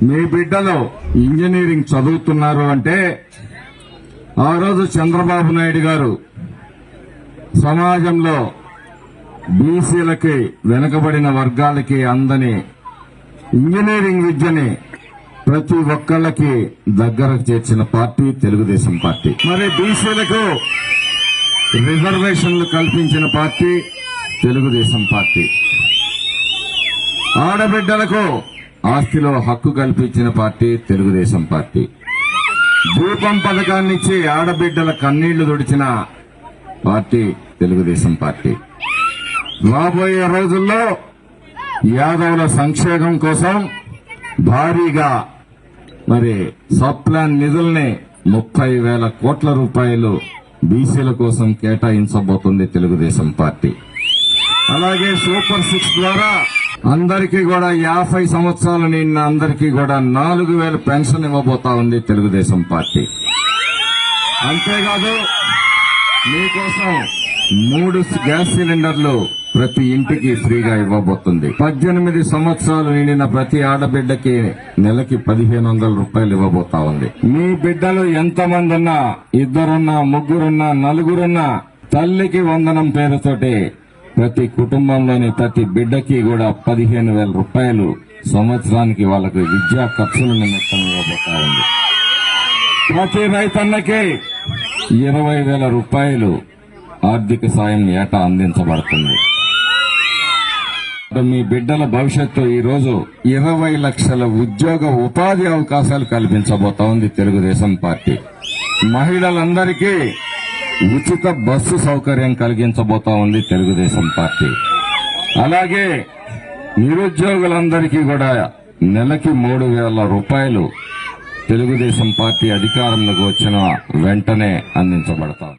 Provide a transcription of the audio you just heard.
మీ బిడ్డలు ఇంజనీరింగ్ చదువుతున్నారు అంటే ఆ రోజు చంద్రబాబు నాయుడు గారు సమాజంలో బీసీలకి వెనుకబడిన వర్గాలకి అందని ఇంజనీరింగ్ విద్యని ప్రతి ఒక్కళ్ళకి దగ్గరకు చేర్చిన పార్టీ తెలుగుదేశం పార్టీ. మరి బీసీలకు రిజర్వేషన్లు కల్పించిన పార్టీ తెలుగుదేశం పార్టీ. ఆడబిడ్డలకు ఆస్తిలో హక్కు కల్పించిన పార్టీ తెలుగుదేశం పార్టీ. దీపం పథకాన్ని ఇచ్చి ఆడబిడ్డల కన్నీళ్లు తుడిచిన పార్టీ తెలుగుదేశం పార్టీ. రాబోయే రోజుల్లో యాదవుల సంక్షేమం కోసం భారీగా మరి సబ్ ప్లాన్ నిధుల్ని 30,000 కోట్ల రూపాయలు బీసీల కోసం కేటాయించబోతుంది తెలుగుదేశం పార్టీ. అలాగే సూపర్ 6 ద్వారా అందరికీ కూడా 50 సంవత్సరాలు నిన్న అందరికీ కూడా 4,000 పెన్షన్ ఇవ్వబోతా ఉంది తెలుగుదేశం పార్టీ. అంతేకాదు మీకోసం 3 గ్యాస్ సిలిండర్లు ప్రతి ఇంటికి ఫ్రీగా ఇవ్వబోతుంది. 18 సంవత్సరాలు నిండిన ప్రతి ఆడబిడ్డకి నెలకి 1,500 రూపాయలు ఇవ్వబోతా ఉంది. మీ బిడ్డలు ఎంతమంది ఉన్నా, 2 3 4 తల్లికి వందనం పేరుతోటి ప్రతి కుటుంబంలోని ప్రతి బిడ్డకి కూడా 15,000 రూపాయలు సంవత్సరానికి వాళ్ళకి విద్యా ఖర్చుల నిమిత్తం ఇవ్వబోతా ఉంది. ప్రతి రైతన్నకి 20,000 రూపాయలు ఆర్థిక సాయం ఏటా అందించబడుతుంది. మీ బిడ్డల భవిష్యత్తు ఈ రోజు 20 లక్షల ఉద్యోగ ఉపాధి అవకాశాలు కల్పించబోతా ఉంది తెలుగుదేశం పార్టీ. మహిళలందరికీ ఉచిత బస్సు సౌకర్యం కలిగించబోతా ఉంది తెలుగుదేశం పార్టీ. అలాగే నిరుద్యోగులందరికీ కూడా నెలకి 3,000 రూపాయలు తెలుగుదేశం పార్టీ అధికారంలోకి వచ్చిన వెంటనే అందించబడతాం.